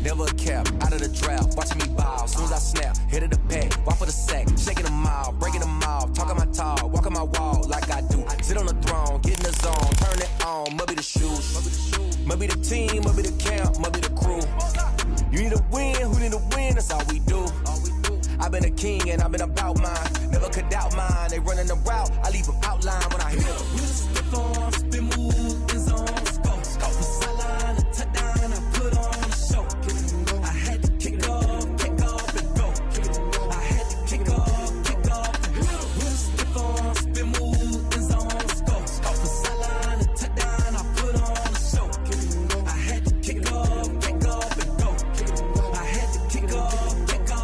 never a cap, out of the draft, watching me ball. Soon as I snap, hit of the pack, walk for the sack, shaking them all, breaking them off, talking my talk, walking my wall like I do. Sit on the throne, get in the zone, turn it on, must be the shoes, must be the team, must be the camp, must be the crew. You need a win, who need a win, that's all we do. I've been a king and I've been about mine, never could doubt mine. They running the route, I leave them outline when I hit them. You just spit on, spin move, in zone, go. From sideline to touchdown, I put on a show. I had to kick off and go. I had to kick off and go. You just spit on, spin move, in zone, go. From sideline to touchdown, I put on a show. I had to kick off and go. I had to kick off and go.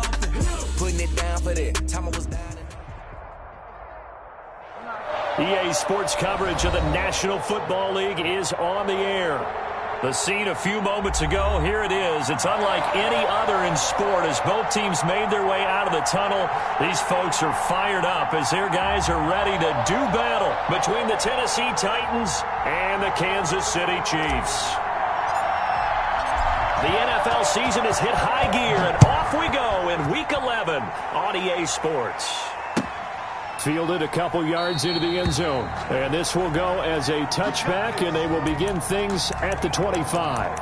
Putting it down for that time I was down. EA Sports coverage of the National Football League is on the air. The scene a few moments ago, here it is. It's unlike any other in sport as both teams made their way out of the tunnel. These folks are fired up as their guys are ready to do battle between the Tennessee Titans and the Kansas City Chiefs. The NFL season has hit high gear, and off we go in Week 11 on EA Sports. Fielded a couple yards into the end zone, and this will go as a touchback, and they will begin things at the 25.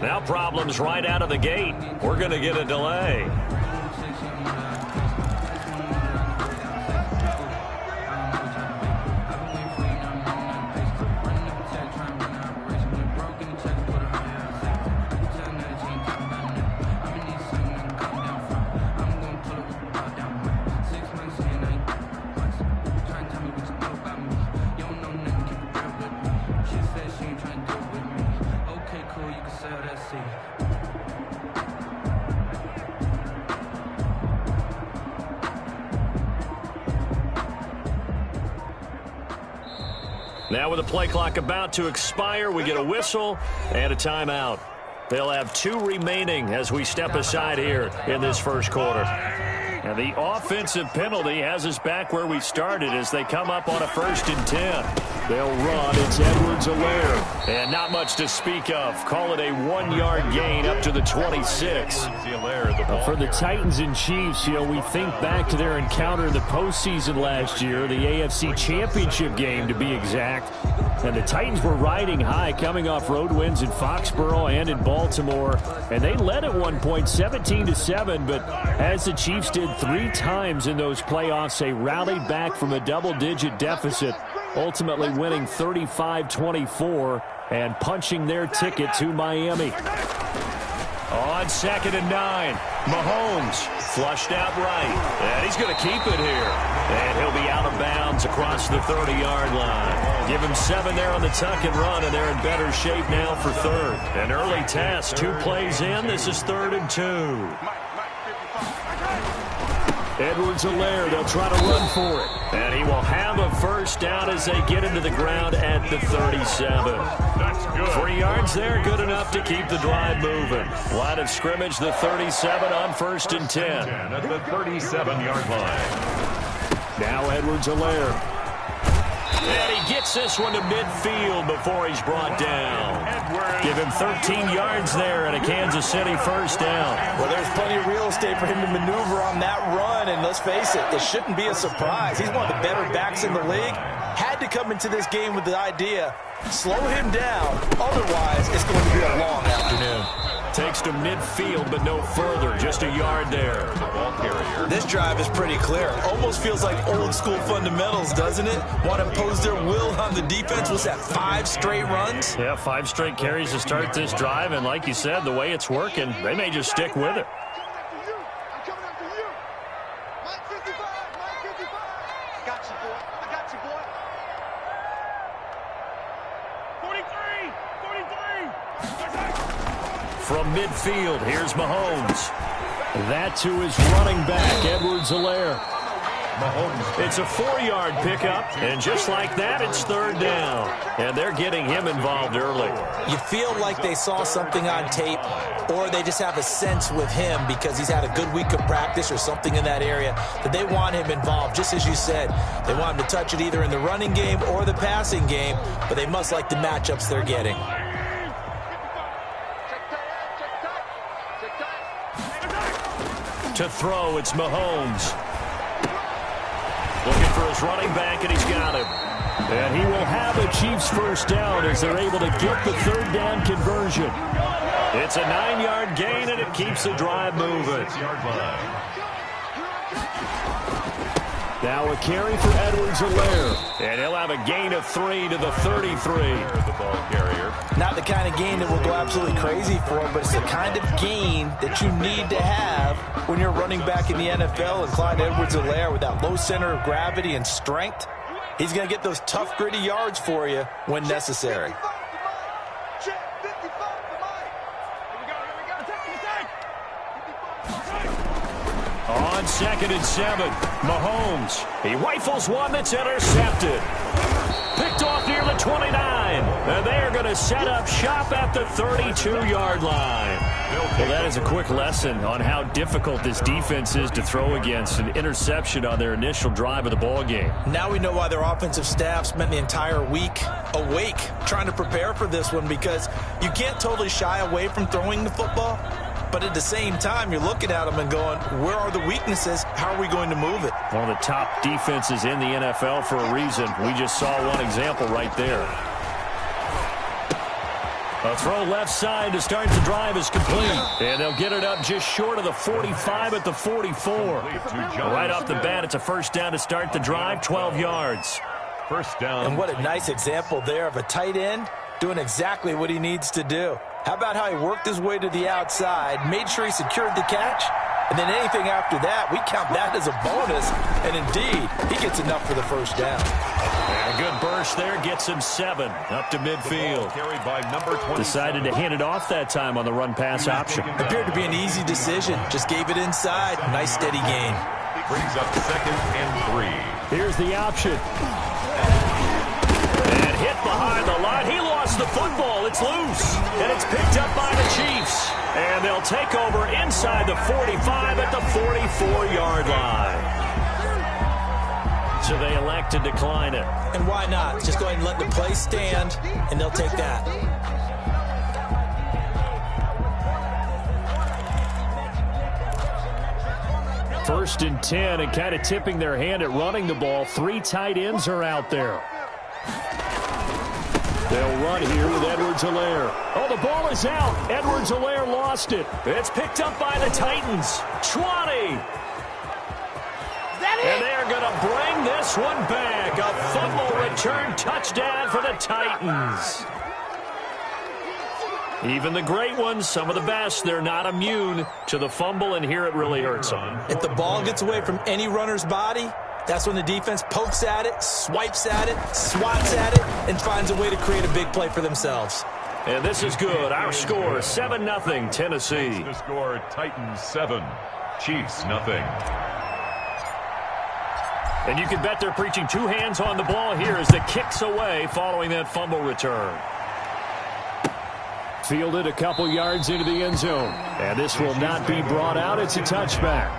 Now problems right out of the gate. We're going to get a delay. Now with the play clock about to expire, we get a whistle and a timeout. They'll have 2 remaining as we step aside here in this first quarter. And the offensive penalty has us back where we started as they come up on a 1st and 10. They'll run. It's Edwards-Helaire. And not much to speak of. Call it a 1-yard gain up to the 26. For the Titans and Chiefs, we think back to their encounter in the postseason last year, the AFC Championship game to be exact. And the Titans were riding high, coming off road wins in Foxborough and in Baltimore. And they led at one point 17-7, but as the Chiefs did 3 times in those playoffs, they rallied back from a double-digit deficit, ultimately winning 35-24 and punching their ticket to Miami. On 2nd and 9, Mahomes flushed out right, and he's going to keep it here. And he'll be out of bounds across the 30-yard line. Give him 7 there on the tuck and run, and they're in better shape now for 3rd. An early test, 2 plays in. This is 3rd and 2. Edwards-Helaire, they'll try to run for it. And he will have a 1st down as they get into the ground at the 37. 3 yards there, good enough to keep the drive moving. Line of scrimmage, the 37 on 1st and 10. At the 37-yard line. Now Edwards-Helaire. And he gets this one to midfield before he's brought down. Give him 13 yards there and a Kansas City 1st down. Well, there's plenty of real estate for him to maneuver on that run, and let's face it, it shouldn't be a surprise. He's one of the better backs in the league. Had to come into this game with the idea, slow him down, otherwise it's going to be a long afternoon. Takes to midfield, but no further. Just a yard there. Ball carrier. This drive is pretty clear. Almost feels like old school fundamentals, doesn't it? Want to impose their will on the defense. Was that 5 straight runs? Yeah, 5 straight carries to start this drive. And like you said, the way it's working, they may just stick with it. From midfield, here's Mahomes. That to his running back, Edwards-Helaire. It's a 4-yard pickup, and just like that, it's 3rd down. And they're getting him involved early. You feel like they saw something on tape, or they just have a sense with him because he's had a good week of practice or something in that area that they want him involved. Just as you said, they want him to touch it either in the running game or the passing game, but they must like the matchups they're getting. To throw, it's Mahomes. Looking for his running back, and he's got him. And he will have a Chiefs first down as they're able to get the 3rd down conversion. It's a 9-yard gain, and it keeps the drive moving. Now a carry for Edwards-Helaire. And he'll have a gain of 3 to the 33. The ball carrier. Not the kind of gain that will go absolutely crazy for, but it's the kind of gain that you need to have when you're running back in the NFL. And Clyde Edwards-Helaire, with that low center of gravity and strength, he's going to get those tough, gritty yards for you when necessary. On 2nd and 7, Mahomes. He rifles one that's intercepted. Picked off near the 29. And they're going to set up shop at the 32-yard line. Well, that is a quick lesson on how difficult this defense is to throw against. An interception on their initial drive of the ball game. Now we know why their offensive staff spent the entire week awake trying to prepare for this one, because you can't totally shy away from throwing the football. But at the same time, you're looking at them and going, where are the weaknesses? How are we going to move it? One of the top defenses in the NFL for a reason. We just saw one example right there. A throw left side to start the drive is complete. And they'll get it up just short of the 45 at the 44. Right off the bat, it's a first down to start the drive, 12 yards. First down. And what a nice example there of a tight end doing exactly what he needs to do. How about how he worked his way to the outside, made sure he secured the catch, and then anything after that, we count that as a bonus. And indeed, he gets enough for the first down. And a good burst there gets him 7 up to midfield. Carried by number 20. Decided to hand it off that time on the run-pass option. Appeared to be an easy decision. Just gave it inside. Nice steady gain. Brings up 2nd and 3. Here's the option. And hit behind the line. He lost the football. It's loose. And it's picked up by the Chiefs. And they'll take over inside the 45 at the 44-yard line. So they elect to decline it. And why not? Just go ahead and let the play stand, and they'll take that. First and 10, and kind of tipping their hand at running the ball. 3 tight ends are out there. They'll run here with Edwards-Helaire. Oh, the ball is out. Edwards-Helaire lost it. It's picked up by the Titans. 20. And they're going to bring this one back. A fumble return touchdown for the Titans. Even the great ones, some of the best, they're not immune to the fumble, and here it really hurts them. If the ball gets away from any runner's body, that's when the defense pokes at it, swipes at it, swats at it, and finds a way to create a big play for themselves. And this is good. Our score, 7-0 Tennessee. The score, Titans 7, Chiefs 0. And you can bet they're preaching 2 hands on the ball here as the kick's away following that fumble return. Fielded a couple yards into the end zone. And this will not be brought out. It's a touchback.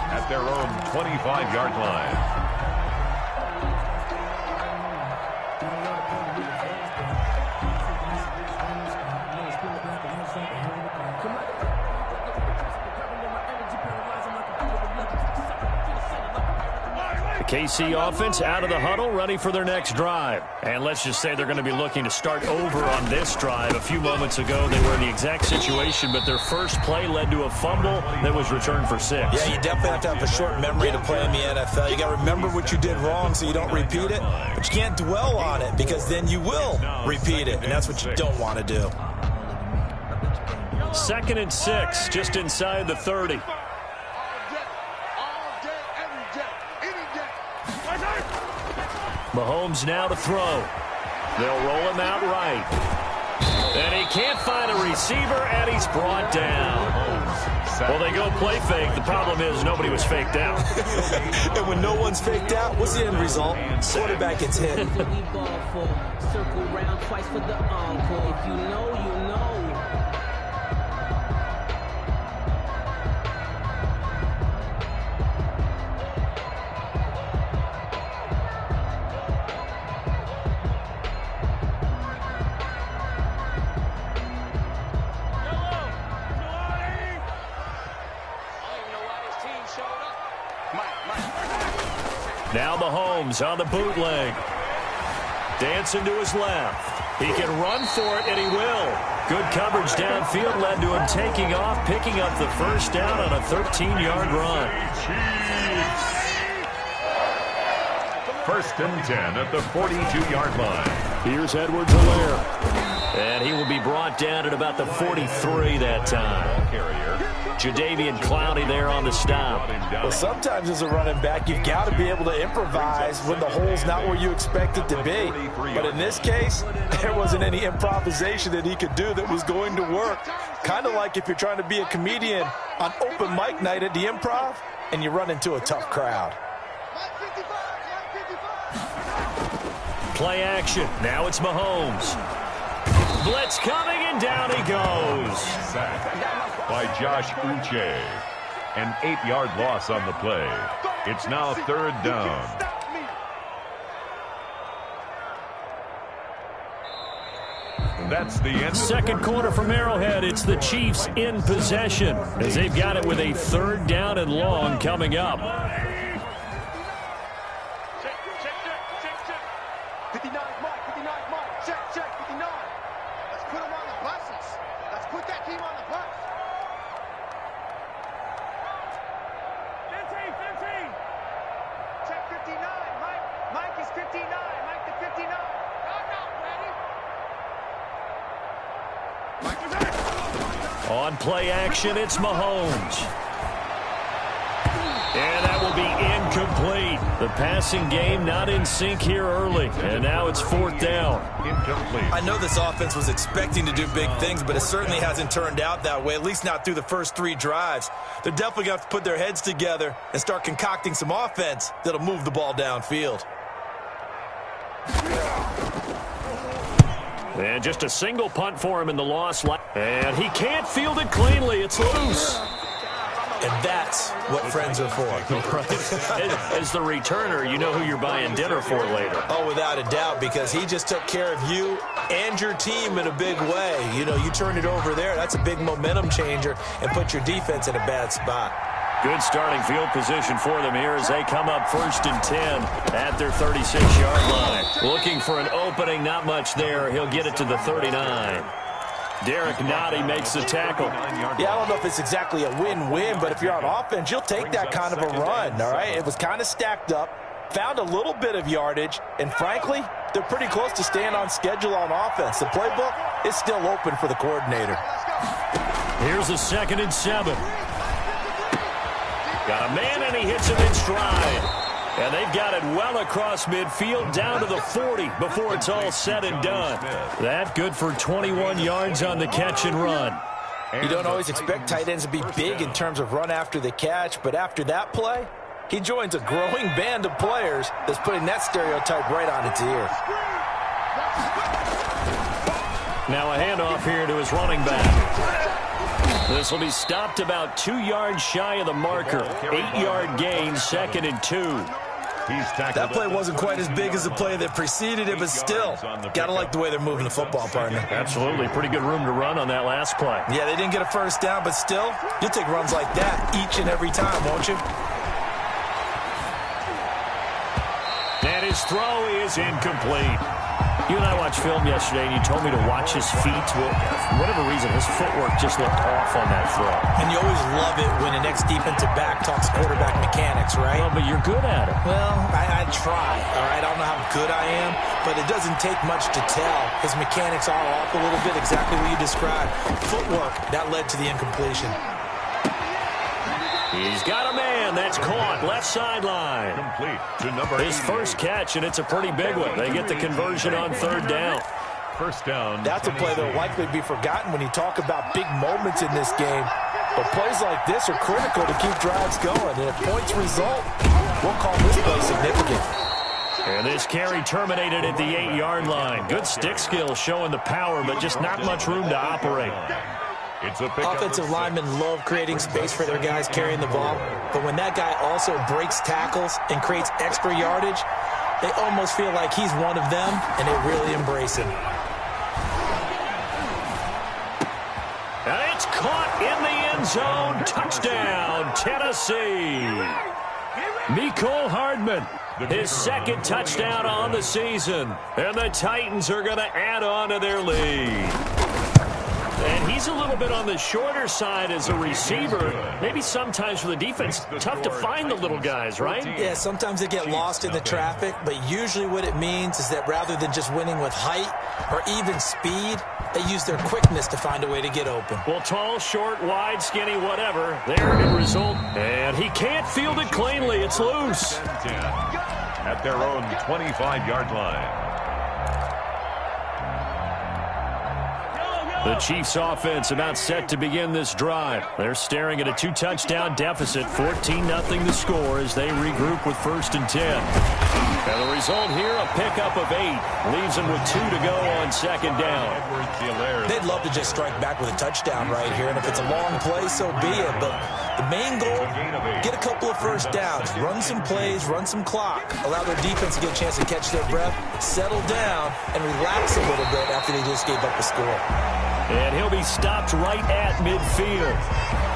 At their own 25-yard line. KC offense out of the huddle, ready for their next drive. And let's just say they're going to be looking to start over on this drive. A few moments ago, they were in the exact situation, but their first play led to a fumble that was returned for 6. Yeah, you definitely have to have a short memory to play in the NFL. You got to remember what you did wrong so you don't repeat it, but you can't dwell on it because then you will repeat it, and that's what you don't want to do. 2nd and 6, just inside the 30. Mahomes now to throw. They'll roll him out right. And he can't find a receiver, and he's brought down. Well, they go play fake. The problem is nobody was faked out. And when no one's faked out, what's the end result? Quarterback gets hit. Circle round twice for the encore. If you know, you know. Now Mahomes on the bootleg. Dancing to his left. He can run for it, and he will. Good coverage downfield led to him taking off, picking up the first down on a 13-yard run. 1st and 10 at the 42-yard line. Here's Edwards-Helaire. And he will be brought down at about the 43 that time. Jadeveon Clowney there on the stop. Well, sometimes as a running back, you've got to be able to improvise when the hole's not where you expect it to be. But in this case, there wasn't any improvisation that he could do that was going to work. Kind of like if you're trying to be a comedian on open mic night at the Improv and you run into a tough crowd. Play action. Now it's Mahomes. Blitz coming, and down he goes. Sacked by Josh Uche. An 8-yard loss on the play. It's now 3rd down. That's the end. Second quarter from Arrowhead. It's the Chiefs in possession as they've got it with a 3rd down and long coming up. 59, Mike, 59, Mike, check, 59. Let's put them on the buses. Let's put that team on the bus. 15. Check 59, Mike. Mike is 59, Mike the 59. I'm not ready. On play action, it's Mahomes. And that will be incomplete. The passing game not in sync here early. And now it's 4th down. Incomplete. I know this offense was expecting to do big things, but it certainly hasn't turned out that way, at least not through the first 3 drives. They're definitely going to have to put their heads together and start concocting some offense that'll move the ball downfield. And just a single punt for him in the loss. And he can't field it cleanly. It's loose. And that's what friends are for. As the returner, you know who you're buying dinner for later. Oh, without a doubt, because he just took care of you and your team in a big way. You know, you turn it over there, that's a big momentum changer and put your defense in a bad spot. Good starting field position for them here as they come up 1st and 10 at their 36-yard line. Looking for an opening, not much there. He'll get it to the 39. Derek Nottie makes the tackle. Yeah, I don't know if it's exactly a win-win, but if you're on offense, you'll take that kind of a run, all right? It was kind of stacked up, found a little bit of yardage, and frankly, they're pretty close to staying on schedule on offense. The playbook is still open for the coordinator. Here's a 2nd and 7. Got a man, and he hits him in stride. And they've got it well across midfield down to the 40 before it's all said and done. That good for 21 yards on the catch and run. You don't always expect tight ends to be big in terms of run after the catch, but after that play, he joins a growing band of players that's putting that stereotype right on its ear. Now a handoff here to his running back. This will be stopped about 2 yards shy of the marker. 8-yard gain, 2nd and 2. That play wasn't quite as big as the play that preceded it, but still, gotta like the way they're moving the football, partner. Absolutely. Pretty good room to run on that last play. Yeah, they didn't get a first down, but still, you'll take runs like that each and every time, won't you? his throw is incomplete. You and I watched film yesterday, and you told me to watch his feet. Well, for whatever reason, his footwork just looked off on that throw. And you always love it when an ex-defensive back talks quarterback mechanics, right? Well, but you're good at it. Well, I try, all right? I don't know how good I am, but it doesn't take much to tell. His mechanics are off a little bit, exactly what you described. Footwork, that led to the incompletion. He's got a man. That's caught. Left sideline. Complete to number His first catch, and it's a pretty big one. They get the conversion on third down. First down. That's a play that will likely be forgotten when you talk about big moments in this game. But plays like this are critical to keep drives going. And if points result, we'll call this play significant. And this carry terminated at the 8-yard line. Good stick skill showing the power, but just not much room to operate. Offensive linemen love creating space for their guys carrying the ball, but when that guy also breaks tackles and creates extra yardage, they almost feel like he's one of them, and they really embrace him. And it's caught in the end zone. Touchdown, Tennessee. Mecole Hardman, his second touchdown on the season, and the Titans are going to add on to their lead. And he's a little bit on the shorter side as a receiver. Maybe sometimes for the defense, tough to find the little guys, right? Yeah, sometimes they get lost in the traffic, but usually what it means is that rather than just winning with height or even speed, they use their quickness to find a way to get open. Well, tall, short, wide, skinny, whatever, their end result. And he can't field it cleanly. It's loose. At their own 25-yard line. The Chiefs offense about set to begin this drive. They're staring at a 2-touchdown deficit, 14-0 the score as they regroup with 1st and 10. And the result here, a pickup of 8. Leaves them with 2 to go on 2nd down. They'd love to just strike back with a touchdown right here, and if it's a long play, so be it. But the main goal, get a couple of first downs, run some plays, run some clock, allow their defense to get a chance to catch their breath, settle down, and relax a little bit after they just gave up a score. And he'll be stopped right at midfield.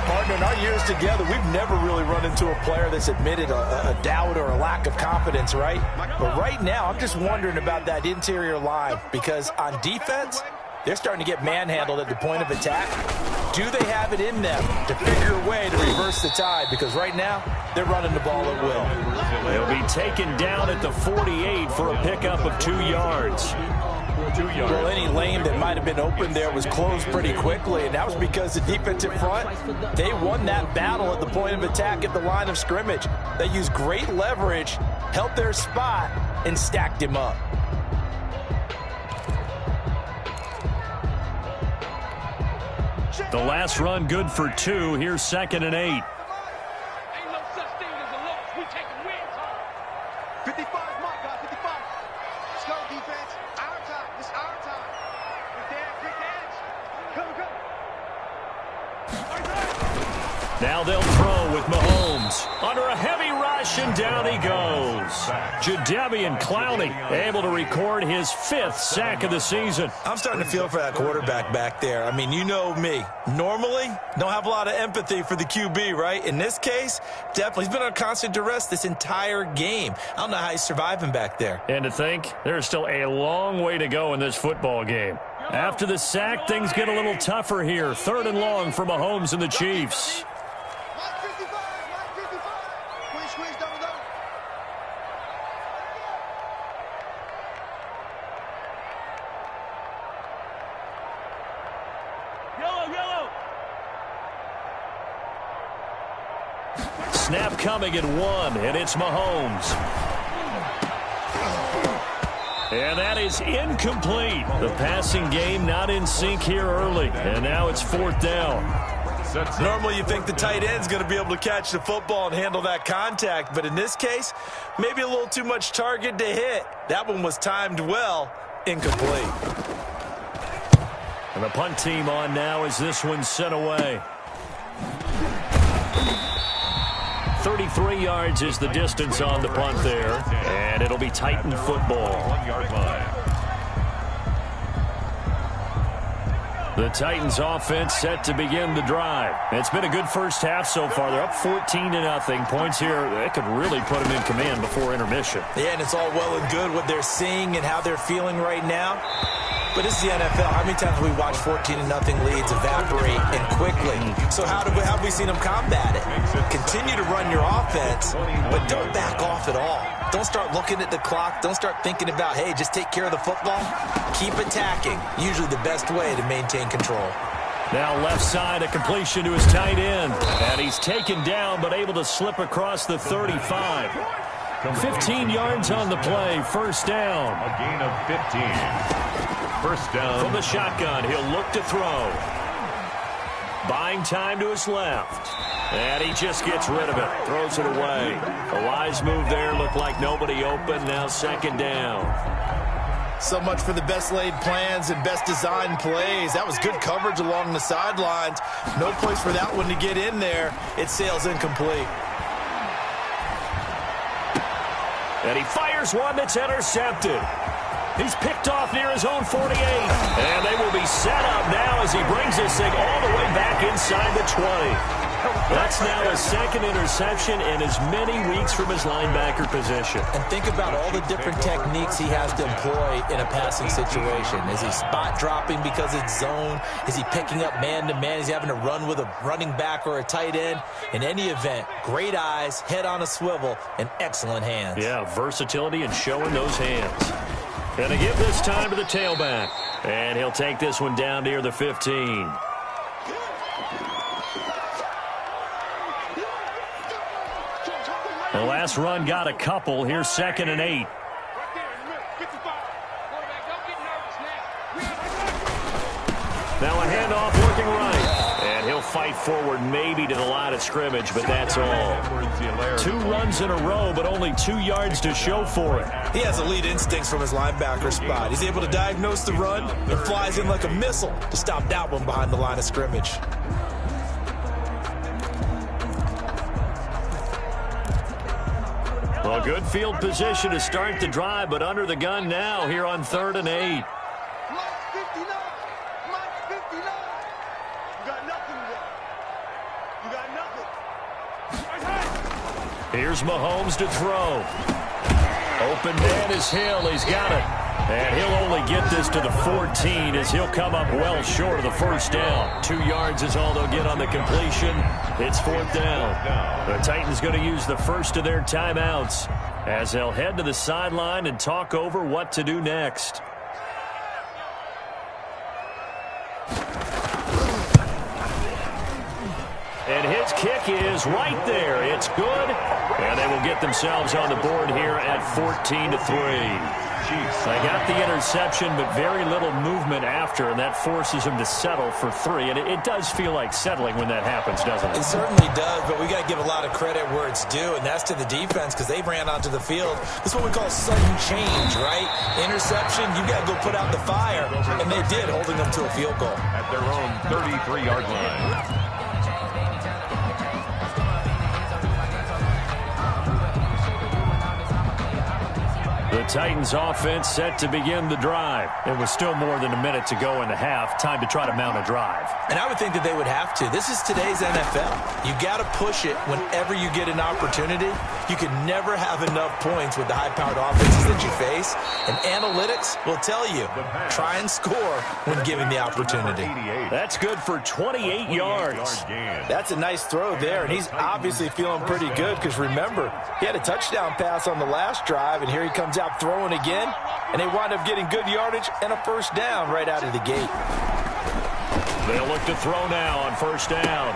Partner, in our years together, we've never really run into a player that's admitted a doubt or a lack of confidence, right? But right now, I'm just wondering about that interior line because on defense, they're starting to get manhandled at the point of attack. Do they have it in them to figure a way to reverse the tide? Because right now, they're running the ball at will. They'll be taken down at the 48 for a pickup of 2 yards. Well, any lane that might have been open there was closed pretty quickly, and that was because the defensive front, they won that battle at the point of attack at the line of scrimmage. They used great leverage, held their spot, and stacked him up. The last run good for 2. Here's 2nd and 8. Ain't no such thing as a loss. We taking wins home. 55 is my guy, 55. Let's go, defense. Our time. This is our time. Quick dance. Come. Now they'll throw with Mahomes. Under a heavy rush, and down he goes. Jadeveon Clowney able to record his 5th sack of the season. I'm starting to feel for that quarterback back there. I mean, you know me. Normally, don't have a lot of empathy for the QB, right? In this case, definitely. He's been on constant duress this entire game. I don't know how he's surviving back there. And to think, there's still a long way to go in this football game. After the sack, things get a little tougher here. 3rd and long for Mahomes and the Chiefs. Snap coming at 1, and it's Mahomes. And that is incomplete. The passing game not in sync here early, and now it's 4th down. Normally you think the tight end's going to be able to catch the football and handle that contact, but in this case, maybe a little too much target to hit. That one was timed well, incomplete. And the punt team on now as this one's sent away. 33 yards is the distance on the punt there, and it'll be Titan football. 1-yard line. The Titans offense set to begin the drive. It's been a good first half so far. They're up 14-0. Points here, they could really put them in command before intermission. Yeah, and it's all well and good what they're seeing and how they're feeling right now. But this is the NFL. How many times have we watched 14-0 leads evaporate and quickly? So how have we seen them combat it? Continue to run your offense, but don't back off at all. Don't start looking at the clock. Don't start thinking about, hey, just take care of the football. Keep attacking. Usually the best way to maintain control. Now left side, a completion to his tight end. And he's taken down, but able to slip across the 35. 15 yards on the play. First down. A gain of 15. First down. From the shotgun, he'll look to throw. Buying time to his left. And he just gets rid of it. Throws it away. A wise move there. Looked like nobody open. Now second down. So much for the best laid plans and best designed plays. That was good coverage along the sidelines. No place for that one to get in there. It sails incomplete. And he fires one that's intercepted. He's picked off near his own 48. And they will be set up now as he brings this thing all the way back inside the 20. That's now his second interception in as many weeks from his linebacker position. And think about all the different techniques he has to employ in a passing situation. Is he spot dropping because it's zone? Is he picking up man-to-man? Is he having to run with a running back or a tight end? In any event, great eyes, head on a swivel, and excellent hands. Yeah, versatility and showing those hands. Going to give this time to the tailback. And he'll take this one down near the 15. The last run got a couple. Here's 2nd and 8. Now a handoff working right. And he'll fight forward maybe to the line of scrimmage, but that's all. 2 runs in a row, but only 2 yards to show for it. He has elite instincts from his linebacker spot. He's able to diagnose the run and flies in like a missile to stop that one behind the line of scrimmage. Well, good field position to start the drive, but under the gun now here on 3rd and 8. Here's Mahomes to throw. Open man is Hill. He's got it. And he'll only get this to the 14 as he'll come up well short of the first down. 2 yards is all they'll get on the completion. It's 4th down. The Titans going to use the first of their timeouts as they'll head to the sideline and talk over what to do next. And his kick is right there. It's good. And they will get themselves on the board here at 14-3. They got the interception, but very little movement after, and that forces him to settle for 3. And it does feel like settling when that happens, doesn't it? It certainly does, but we got to give a lot of credit where it's due, and that's to the defense because they ran onto the field. This is what we call sudden change, right? Interception, you got to go put out the fire, and they did, holding them to a field goal. At their own 33-yard line. The Titans offense set to begin the drive. It was still more than a minute to go in the half. Time to try to mount a drive. And I would think that they would have to. This is today's NFL. You got to push it whenever you get an opportunity. You can never have enough points with the high-powered offenses that you face. And analytics will tell you, try and score when given the opportunity. That's good for 28 yards. That's a nice throw there, and he's obviously feeling pretty good because remember, he had a touchdown pass on the last drive, and here he comes out throwing again, and they wind up getting good yardage and a first down right out of the gate. They'll look to throw now on first down.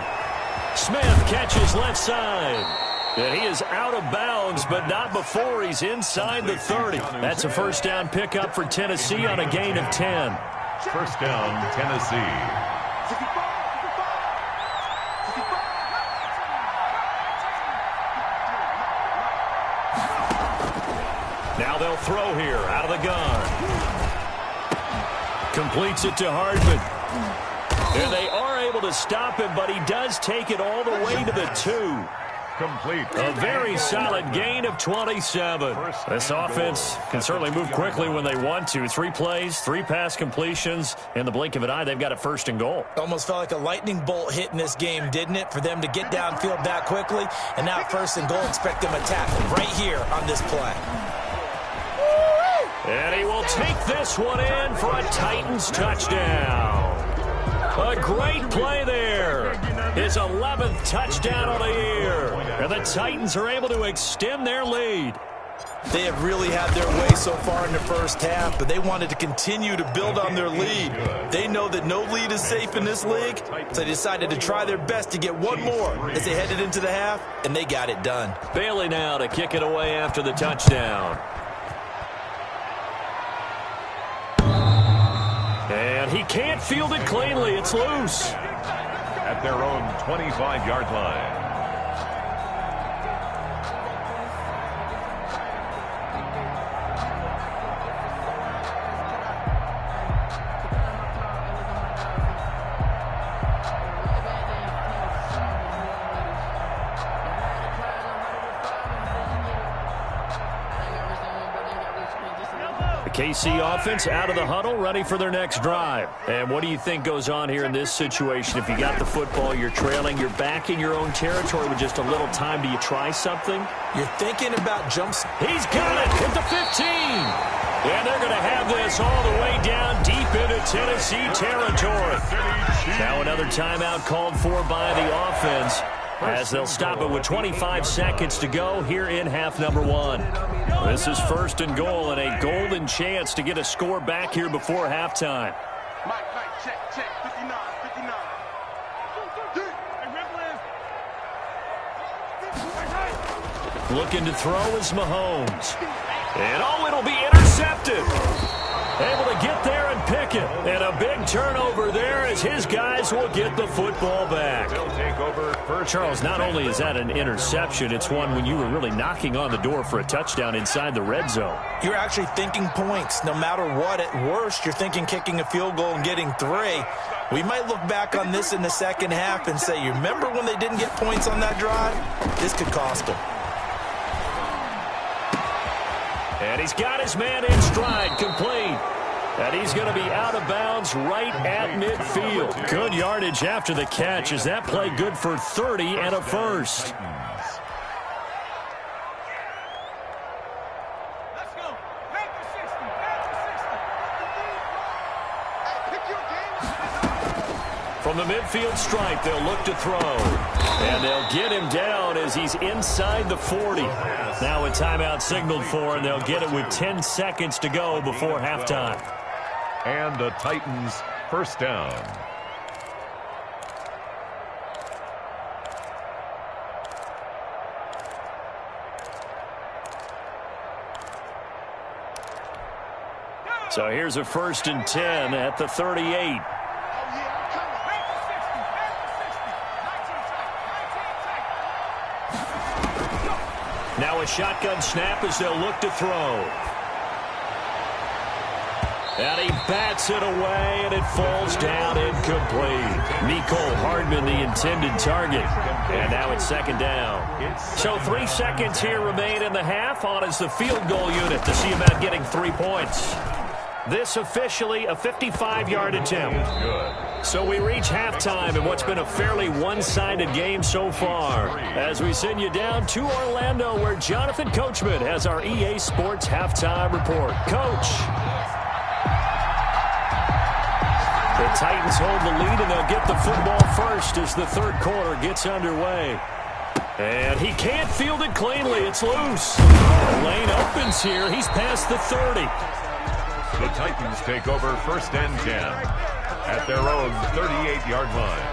Smith catches left side. And he is out of bounds, but not before he's inside the 30. That's a first down pickup for Tennessee on a gain of 10. First down, Tennessee. Now they'll throw here out of the gun. Completes it to Hardman. And they are able to stop him, but he does take it all the way to the 2. complete. A very solid gain of 27. This offense can certainly move quickly when they want to. 3 plays, 3 pass completions. In the blink of an eye, they've got a 1st and goal. Almost felt like a lightning bolt hit in this game, didn't it? For them to get downfield that quickly. And now 1st and goal, expect them to tackle right here on this play. And he will take this one in for a Titans touchdown. A great play there. His 11th touchdown of the year. And the Titans are able to extend their lead. They have really had their way so far in the first half, but they wanted to continue to build on their lead. They know that no lead is safe in this league, so they decided to try their best to get one more as they headed into the half, and they got it done. Bailey now to kick it away after the touchdown. And he can't field it cleanly. It's loose. At their own 25-yard line. KC offense out of the huddle, ready for their next drive. And what do you think goes on here in this situation? If you got the football, you're trailing, you're back in your own territory with just a little time. Do you try something? You're thinking about jumps. He's got it at the 15. And they're going to have this all the way down deep into Tennessee territory. Now another timeout called for by the offense, as they'll stop it with 25 seconds to go here in half number 1. This is 1st and goal and a golden chance to get a score back here before halftime. Mike, check, 59. Looking to throw is Mahomes. And it'll be intercepted. Able to get there and pick it. And a big turnover there as his guys will get the football back. They'll take over first. Charles, not only is that an interception, it's one when you were really knocking on the door for a touchdown inside the red zone. You're actually thinking points. No matter what, at worst, you're thinking kicking a field goal and getting 3. We might look back on this in the second half and say, you remember when they didn't get points on that drive? This could cost them. And he's got his man in stride, complete. And he's going to be out of bounds right at midfield. Good yardage after the catch. Is that play good for 30 and a 1st? From the midfield stripe, they'll look to throw. And they'll get him down as he's inside the 40. Now a timeout signaled for, and they'll get it with 10 seconds to go before halftime. And the Titans 1st down. So here's a 1st and 10 at the 38. Now a shotgun snap as they'll look to throw. And he bats it away, and it falls down incomplete. Mecole Hardman, the intended target. And now it's 2nd down. So 3 seconds here remain in the half. On is the field goal unit to see about getting 3 points. This officially a 55-yard attempt. So we reach halftime in what's been a fairly one-sided game so far, as we send you down to Orlando, where Jonathan Coachman has our EA Sports halftime report. Coach. The Titans hold the lead, and they'll get the football first as the 3rd quarter gets underway. And he can't field it cleanly. It's loose. The lane opens here. He's past the 30. The Titans take over 1st and 10 at their own 38-yard line.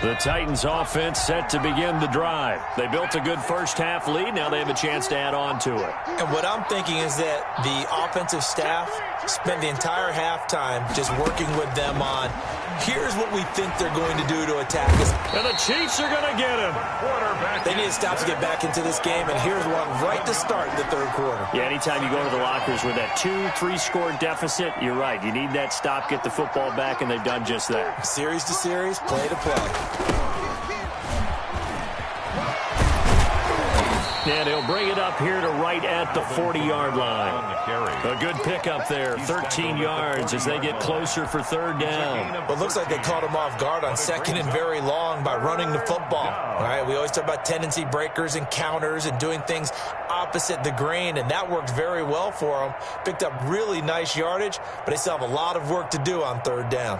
The Titans offense set to begin the drive. They built a good first-half lead. Now they have a chance to add on to it. And what I'm thinking is that the offensive staff spent the entire halftime just working with them on, here's what we think they're going to do to attack us. And the Chiefs are going to get him. They need to stop to get back into this game, and here's one right to start the third quarter. Yeah, anytime you go to the lockers with that 2-3 score deficit, you're right. You need that stop, get the football back, and they've done just that. Series to series, play to play. And he'll bring it up here to right at the 40-yard line. A good pickup there, 13 yards as they get closer for third down. Well, it looks like they caught him off guard on second and very long by running the football. All right, we always talk about tendency breakers and counters and doing things opposite the grain, and that worked very well for them. Picked up really nice yardage, but they still have a lot of work to do on third down.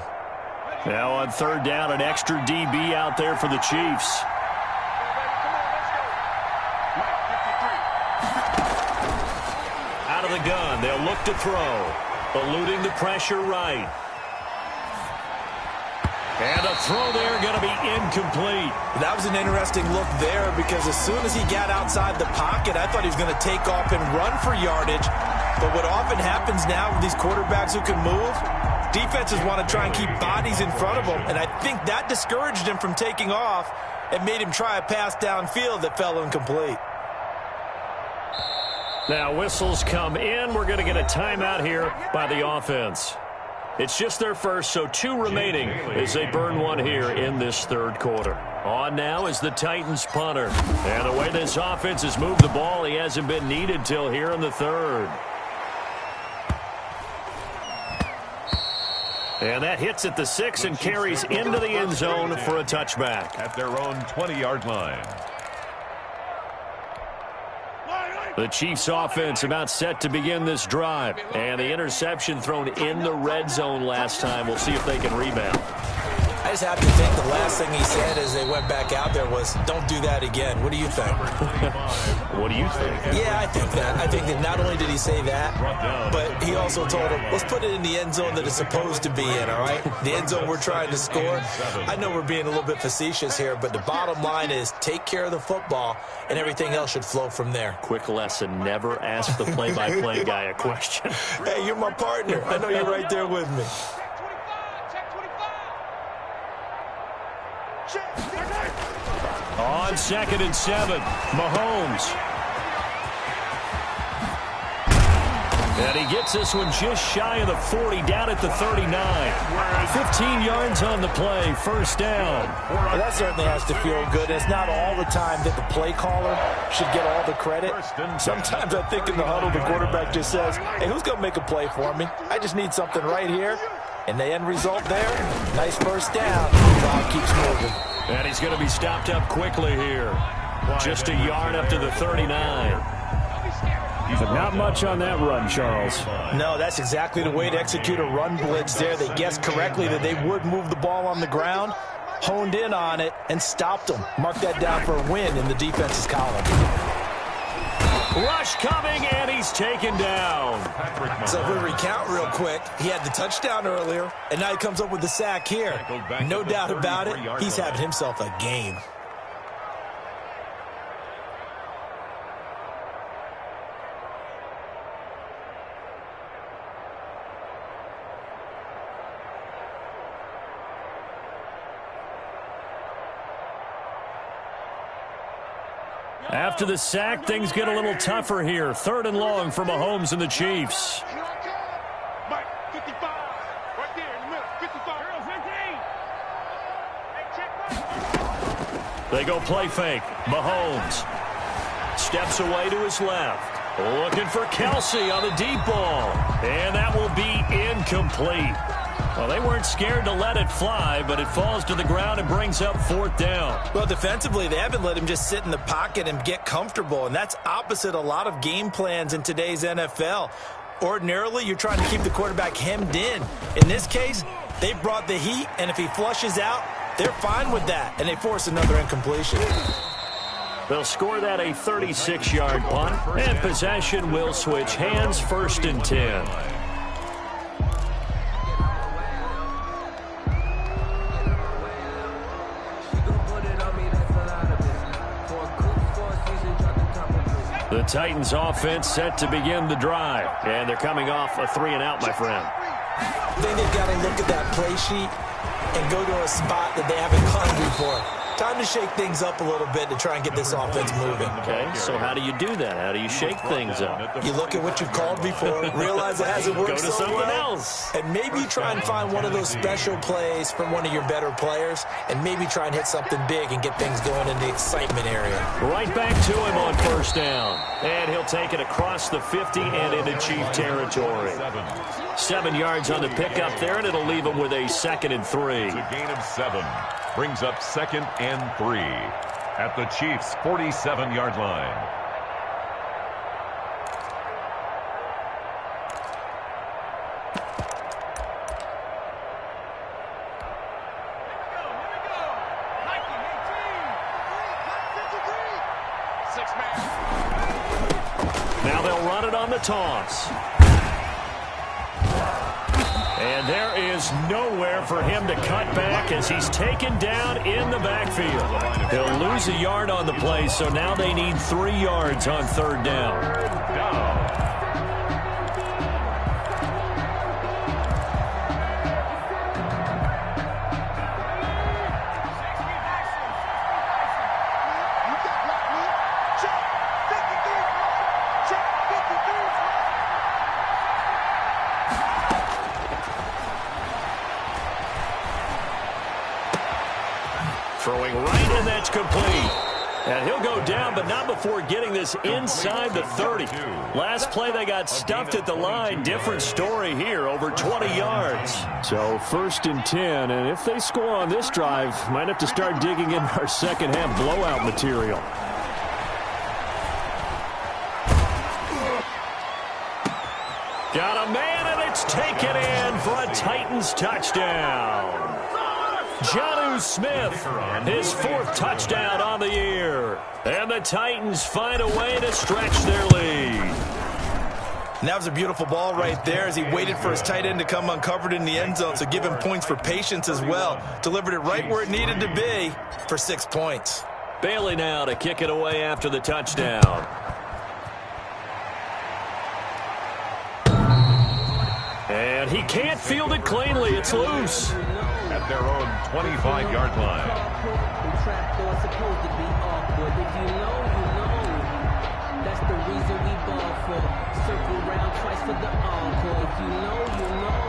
Now on third down, an extra DB out there for the Chiefs. Out of the gun, they'll look to throw. Eluding the pressure right. And a throw there going to be incomplete. That was an interesting look there because as soon as he got outside the pocket, I thought he was going to take off and run for yardage. But what often happens now with these quarterbacks who can move, defenses want to try and keep bodies in front of them, and I think that discouraged him from taking off and made him try a pass downfield that fell incomplete. Now whistles come in. We're going to get a timeout here by the offense. It's just their first, so 2 remaining as they burn one here in this third quarter. On now is the Titans punter. And the way this offense has moved the ball, he hasn't been needed till here in the third. And that hits at the 6 and carries into the end zone for a touchback. At their own 20-yard line. The Chiefs offense about set to begin this drive. And the interception thrown in the red zone last time. We'll see if they can rebound. I just have to think the last thing he said as they went back out there was, don't do that again. What do you think? What do you think? Yeah, I think that. I think that not only did he say that, but he also told him, let's put it in the end zone that it's supposed to be in, all right? The end zone we're trying to score. I know we're being a little bit facetious here, but the bottom line is take care of the football, and everything else should flow from there. Quick lesson, never ask the play-by-play guy a question. Hey, you're my partner. I know you're right there with me. On 2nd and 7, Mahomes. And he gets this one just shy of the 40, down at the 39. 15 yards on the play, first down. Well, that certainly has to feel good. It's not all the time that the play caller should get all the credit. Sometimes I think in the huddle, the quarterback just says, hey, who's going to make a play for me? I just need something right here. And the end result there, nice first down. The clock keeps moving. And he's going to be stopped up quickly here. Just a yard up to the 39. But not much on that run, Charles. No, that's exactly the way to execute a run blitz there. They guessed correctly that they would move the ball on the ground, honed in on it, and stopped them. Mark that down for a win in the defense's column. Rush coming, and he's taken down. So if we recount real quick, he had the touchdown earlier, and now he comes up with the sack here. No doubt about it, he's having himself a game. After the sack, things get a little tougher here. 3rd and long for Mahomes and the Chiefs. Mike, 55. Right there in the middle. 55. They go play fake. Mahomes steps away to his left. Looking for Kelsey on the deep ball. And that will be incomplete. Well, they weren't scared to let it fly, but it falls to the ground and brings up 4th down. Well, defensively, they haven't let him just sit in the pocket and get comfortable, and that's opposite a lot of game plans in today's NFL. Ordinarily, you're trying to keep the quarterback hemmed in. In this case, they brought the heat, and if he flushes out, they're fine with that, and they force another incompletion. They'll score that a 36-yard punt, and possession will switch hands, 1st and 10. The Titans offense set to begin the drive. And they're coming off a 3-and-out, my friend. I think they've got to look at that play sheet and go to a spot that they haven't gone before. Time to shake things up a little bit to try and get this offense moving. Okay, so how do you do that? How do you shake things up? You look at what you've called before, realize it hasn't worked Go to so something well, else. and maybe try and find one of those special plays from one of your better players, and maybe try and hit something big and get things going in the excitement area. Right back to him on first down. And he'll take it across the 50 and into Chief territory. 7 yards on the pickup there, and it'll leave him with a 2nd and 3. It's a gain of 7. Brings up 2nd and 3 at the Chiefs' 47-yard line. Now they'll run it on the toss. And there is nowhere for him to cut back as he's taken down in the backfield. He'll lose a yard on the play, so now they need 3 yards on 3rd down. Throwing right, and that's complete. And he'll go down, but not before getting this inside the 30. Last play, they got stuffed at the line. Different story here, over 20 yards. So 1st and 10, and if they score on this drive, might have to start digging in our second-half blowout material. Got a man, and it's taken in for a Titans touchdown. Jonnu Smith, his 4th touchdown on the year. And the Titans find a way to stretch their lead. And that was a beautiful ball right there as he waited for his tight end to come uncovered in the end zone, so give him points for patience as well. Delivered it right where it needed to be for 6 points. Bailey now to kick it away after the touchdown. And he can't field it cleanly. It's loose. At their own 25-yard line. Supposed to be awkward. If you know, you know. That's the reason we ball for. Circle round twice for the encore. If you know, you know.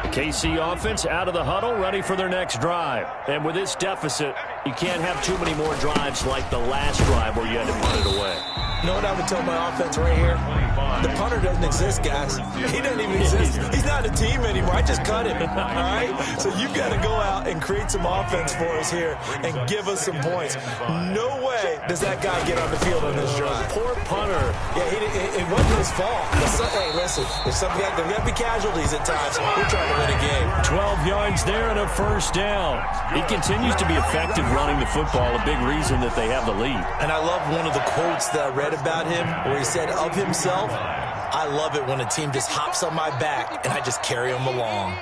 The KC offense out of the huddle, ready for their next drive. And with this deficit, you can't have too many more drives like the last drive where you had to punt it away. You know what I would tell my offense right here? The punter doesn't exist, guys. He doesn't even exist. He's not a team anymore. I just cut him, all right? So you've got to go out and create some offense for us here and give us some points. No way does that guy get on the field on this drive. Poor punter. Yeah, it wasn't his fault. Hey, listen, there's got to be casualties at times. We're trying to win a game. 12 yards there and a 1st down. He continues to be effective running the football, a big reason that they have the lead. And I love one of the quotes that I read about him where he said of himself, I love it when a team just hops on my back and I just carry them along.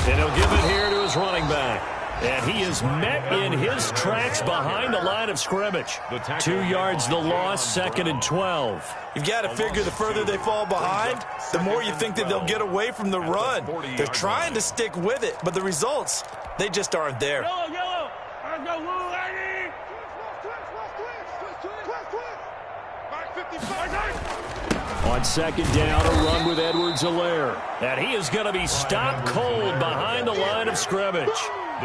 And he'll give it here to his running back. And he is met in his tracks behind the line of scrimmage. 2 yards the loss, 2nd and 12. You've got to figure the further they fall behind, the more you think that they'll get away from the run. They're trying to stick with it, but the results, they just aren't there. On 2nd down, a run with Edwards-Helaire. And he is going to be stopped cold behind the line of scrimmage.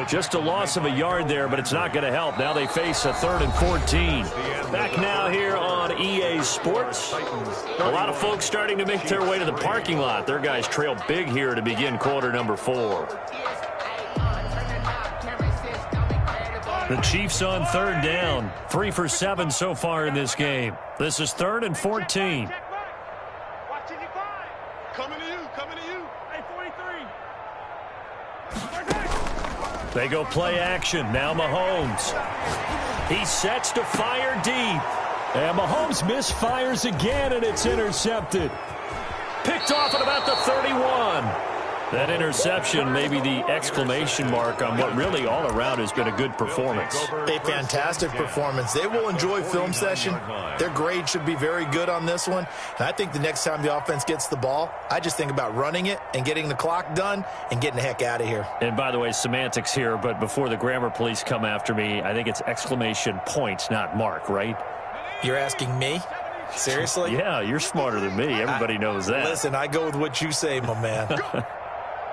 Just a loss of a yard there, but it's not going to help. Now they face a 3rd and 14. Back now here on EA Sports. A lot of folks starting to make their way to the parking lot. Their guys trail big here to begin quarter number 4. The Chiefs on 3rd down. 3 for 7 so far in this game. This is 3rd and 14. Coming to you. Hey, 43. They go play action. Now Mahomes. He sets to fire deep. And Mahomes misfires again, and it's intercepted. Picked off at about the 31. That interception may be the exclamation mark on what really all around has been a good performance. A fantastic performance. They will enjoy film session. Their grade should be very good on this one. And I think the next time the offense gets the ball, I just think about running it and getting the clock done and getting the heck out of here. And by the way, semantics here, but before the grammar police come after me, I think it's exclamation point, not mark, right? You're asking me? Seriously? Yeah, you're smarter than me. Everybody knows that. Listen, I go with what you say, my man.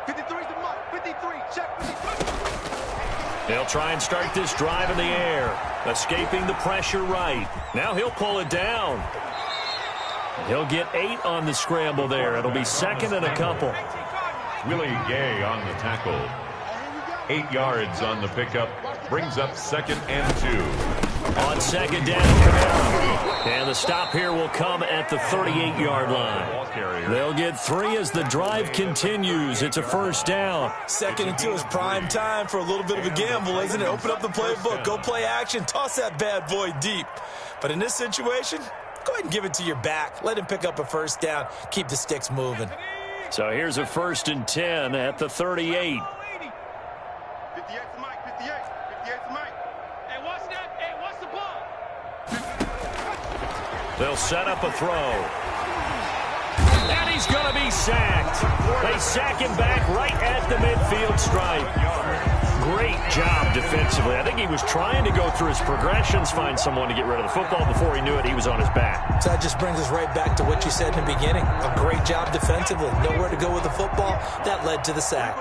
53's the mark. 53. Check 53. They'll try and start this drive in the air, escaping the pressure right. Now he'll pull it down. He'll get 8 on the scramble there. It'll be second and a couple. Willie Gay on the tackle. 8 yards on the pickup. Brings up second and 2. On second down, Camara. And the stop here will come at the 38-yard line. They'll get 3 as the drive continues. It's a first down. Second and 2 is prime time for a little bit of a gamble, isn't it? Open up the playbook. Go play action. Toss that bad boy deep. But in this situation, go ahead and give it to your back. Let him pick up a first down. Keep the sticks moving. So here's a 1st and 10 at the 38. 58's the mic. 58. 58's the mic. Hey, what's that? Hey, what's the ball? They'll set up a throw. And he's going to be sacked. They sack him back right at the midfield stripe. Great job defensively. I think he was trying to go through his progressions, find someone to get rid of the football. Before he knew it, he was on his back. So that just brings us right back to what you said in the beginning. A great job defensively. Nowhere to go with the football. That led to the sack.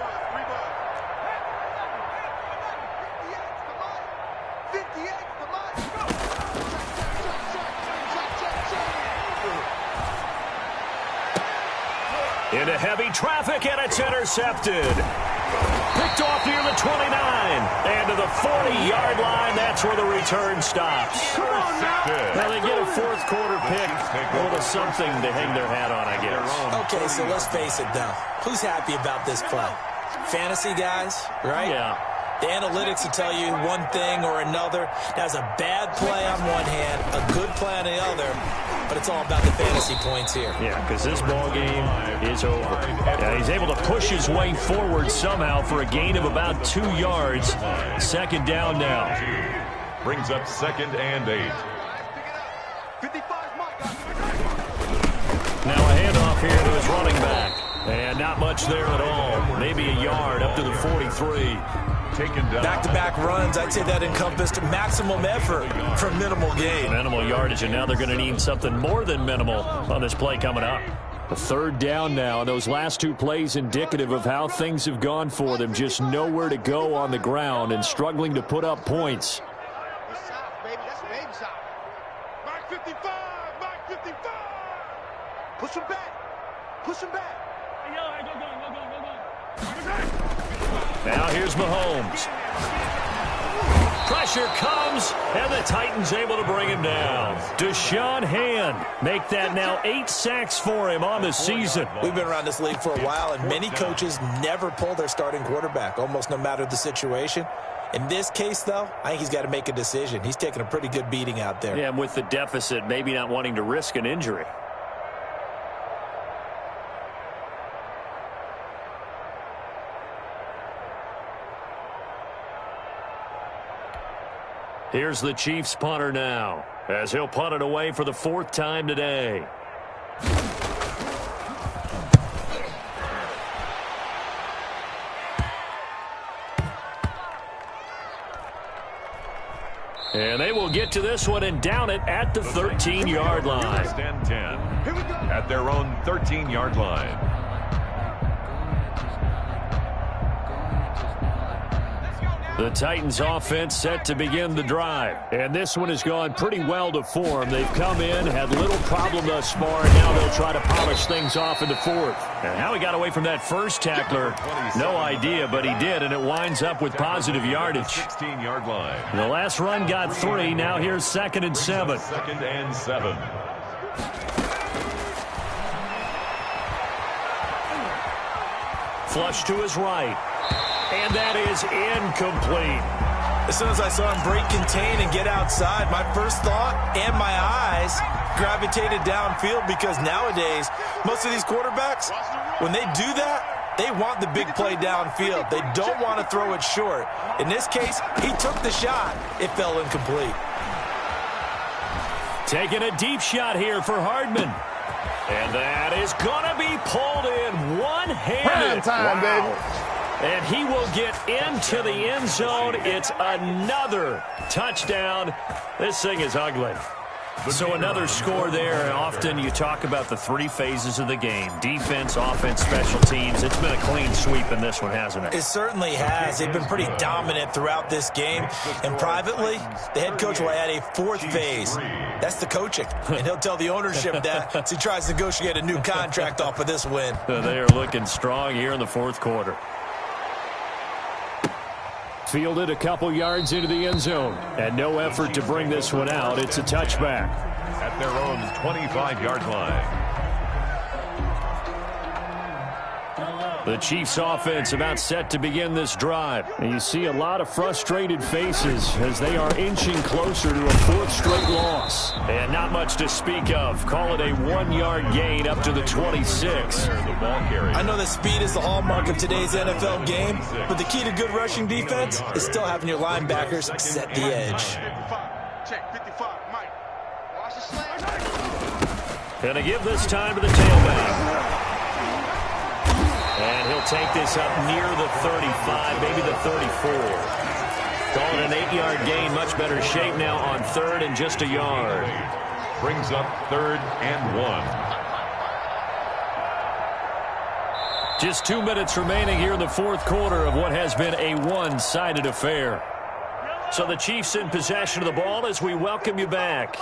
Into heavy traffic, and it's intercepted. Picked off near the 29. And to the 40-yard line, that's where the return stops. Now they get a fourth quarter pick. A little something to hang their hat on, I guess. Okay, so let's face it, though. Who's happy about this play? Fantasy guys, right? Yeah. The analytics will tell you one thing or another. That's a bad play on one hand, a good play on the other, but it's all about the fantasy points here. Yeah, because this ball game is over. Yeah, he's able to push his way forward somehow for a gain of about 2 yards. Second down now. Brings up second and 8. 55's mic. Now a handoff here to his running back. And not much there at all. Maybe a yard up to the 43. Taken down. Back-to-back runs, I'd say that encompassed maximum effort for minimal gain. Minimal yardage, and now they're going to need something more than minimal on this play coming up. A third down now, and those last 2 plays indicative of how things have gone for them. Just nowhere to go on the ground and struggling to put up points. That's south, baby. That's baby south. Mark 55. Mark 55. Push him back. Push him back. Hey, yo, hey, go. Now here's Mahomes. Pressure comes, and the Titans able to bring him down. Deshaun Hand make that now 8 sacks for him on the season. We've been around this league for a while, and many coaches never pull their starting quarterback, almost no matter the situation. In this case, though, I think he's got to make a decision. He's taking a pretty good beating out there. Yeah, and with the deficit, maybe not wanting to risk an injury. Here's the Chiefs punter now, as he'll punt it away for the 4th time today. And they will get to this one and down it at the 13-yard line. First and 10 at their own 13-yard line. The Titans offense set to begin the drive. And this one has gone pretty well to form. They've come in, had little problem thus far, and now they'll try to polish things off in the 4th. And how he got away from that first tackler, no idea, but he did, and it winds up with positive yardage. 16-yard line. The last run got 3. Now here's 2nd and 7. 2nd and 7. Flush to his right. And that is incomplete. As soon as I saw him break contain and get outside, my first thought and my eyes gravitated downfield, because nowadays, most of these quarterbacks, when they do that, They want the big play downfield. They don't want to throw it short. In this case, he took the shot. It fell incomplete. Taking a deep shot here for Hardman. And that is going to be pulled in one-handed. Time, baby. And he will get into the end zone. It's another touchdown. This thing is ugly. So another score there. Often you talk about the three phases of the game: defense, offense, special teams. It's been a clean sweep in this one, hasn't it? It certainly has. They've been pretty dominant throughout this game. And privately, the head coach will add a fourth phase. That's the coaching. And he'll tell the ownership that as he tries to negotiate a new contract off of this win. They are looking strong here in the fourth quarter. Fielded a couple yards into the end zone. And no effort to bring this one out. It's a touchback. At their own 25-yard line. The Chiefs offense about set to begin this drive. And you see a lot of frustrated faces as they are inching closer to a fourth straight loss. And not much to speak of. Call it a 1-yard gain up to the 26. I know that speed is the hallmark of today's NFL game, but the key to good rushing defense is still having your linebackers set the edge. Check 55, Mike. Watch the slant. Gonna give this time to the tailback. And he'll take this up near the 35, maybe the 34. Call it an 8-yard gain. Much better shape now on third and just a yard. Brings up 3rd and 1. Just 2 minutes remaining here in the fourth quarter of what has been a one-sided affair. So the Chiefs in possession of the ball as we welcome you back.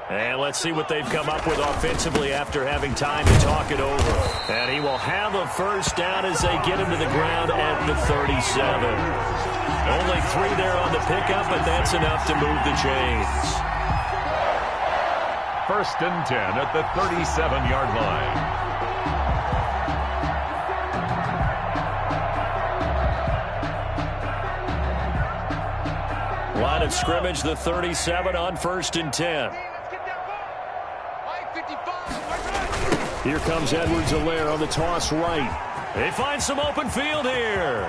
And let's see what they've come up with offensively after having time to talk it over. And he will have a first down as they get him to the ground at the 37. Only 3 there on the pickup, but that's enough to move the chains. 1st and 10 at the 37-yard line. Line of scrimmage, the 37 on 1st and 10. Here comes Edwards-Helaire on the toss right. They find some open field here.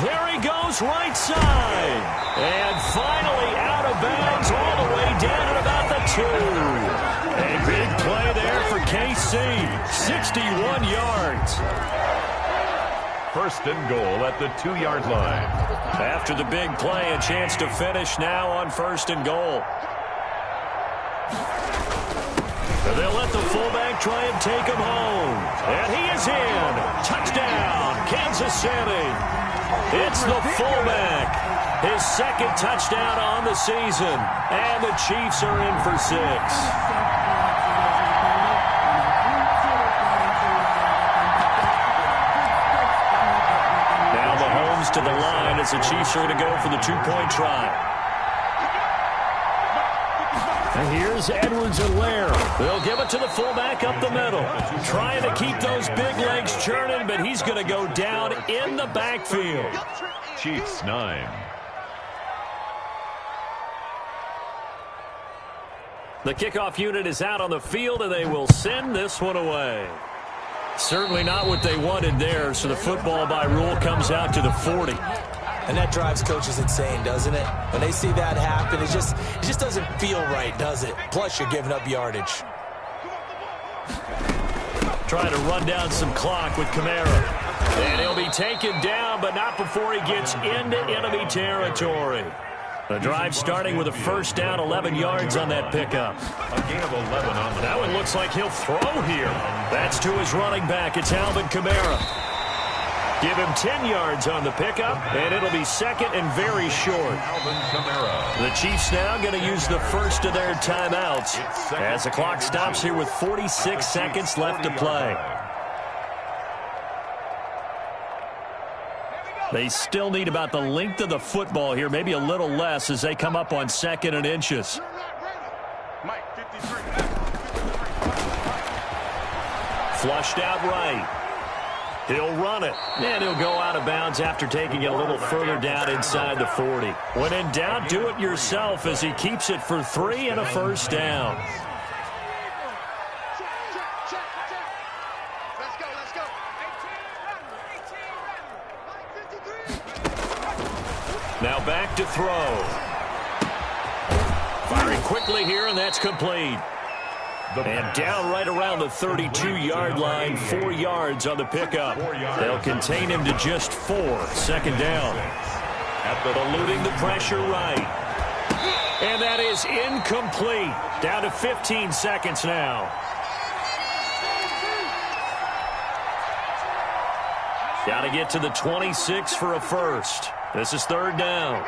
There he goes, right side. And finally out of bounds all the way down at about the 2. A big play there for KC. 61 yards. 1st and goal at the 2-yard line. After the big play, a chance to finish now on 1st and goal. They'll let the fullback try and take him home. And he is in. Touchdown, Kansas City. It's the fullback. His 2nd touchdown on the season. And the Chiefs are in for 6. Now Mahomes to the line as the Chiefs are going to go for the 2-point try. And here's Edwards-Helaire. They'll give it to the fullback up the middle. Trying to keep those big legs churning, but he's going to go down in the backfield. Chiefs 9. The kickoff unit is out on the field, and they will send this one away. Certainly not what they wanted there, so the football by rule comes out to the 40. And that drives coaches insane, doesn't it? When they see that happen, it just doesn't feel right, does it? Plus, you're giving up yardage. Trying to run down some clock with Kamara. And he'll be taken down, but not before he gets into enemy territory. The drive starting with a first down, 11 yards on that pickup. A gain of 11 on the That one looks like he'll throw here. That's to his running back. It's Alvin Kamara. Give him 10 yards on the pickup, and it'll be 2nd and very short. Alvin Kamara. The Chiefs now going to use the first of their timeouts as the clock stops here with 46 seconds left to play. They still need about the length of the football here, maybe a little less as they come up on 2nd and inches. Flushed out right. He'll run it, and he'll go out of bounds after taking it a little further down inside the 40. When in doubt, do it yourself as he keeps it for 3 and a first down. Let's go. Now back to throw. Firing quickly here, and that's complete. And down right around the 32-yard line, 4 yards on the pickup. They'll contain him to just 4. Second down. Eluding the pressure right. And that is incomplete. Down to 15 seconds now. Got to get to the 26 for a first. This is third down.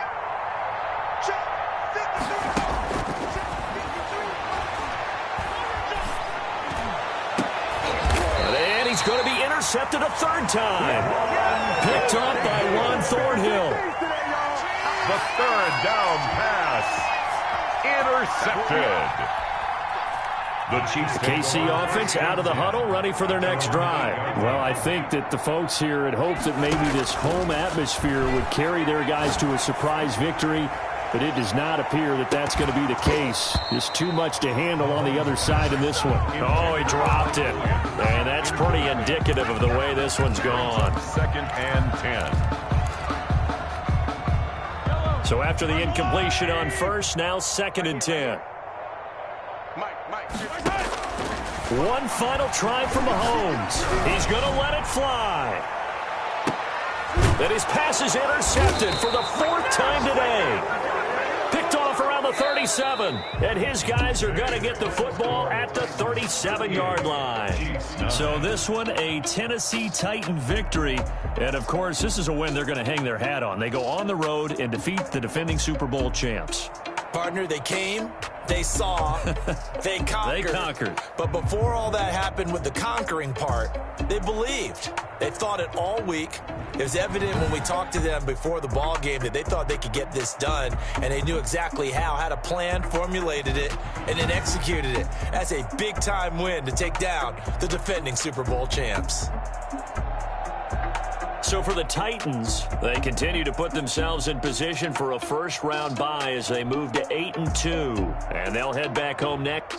And he's going to be intercepted a third time. Picked up by Juan Thornhill. The third down pass. Intercepted. The Chiefs. KC offense out of the huddle, ready for their next drive. Well, I think that the folks here had hoped that maybe this home atmosphere would carry their guys to a surprise victory, but it does not appear that that's going to be the case. Just too much to handle on the other side in this one. Oh, he dropped it. And that's pretty indicative of the way this one's gone. Second and 10. So after the incompletion on first, now second and 10. One final try from Mahomes. He's going to let it fly. And his pass is intercepted for the 4th time today. Picked off around the 37. And his guys are going to get the football at the 37-yard line. So this one, a Tennessee Titan victory. And, of course, this is a win they're going to hang their hat on. They go on the road and defeat the defending Super Bowl champs. Partner, they came, they saw, they conquered. They conquered. But before all that happened with the conquering part, they believed. They thought it all week. It was evident when we talked to them before the ball game that they thought they could get this done, and they knew exactly how, had a plan, formulated it, and then executed it. That's a big-time win to take down the defending Super Bowl champs. So for the Titans, they continue to put themselves in position for a first-round bye as they move to 8-2. And they'll head back home next.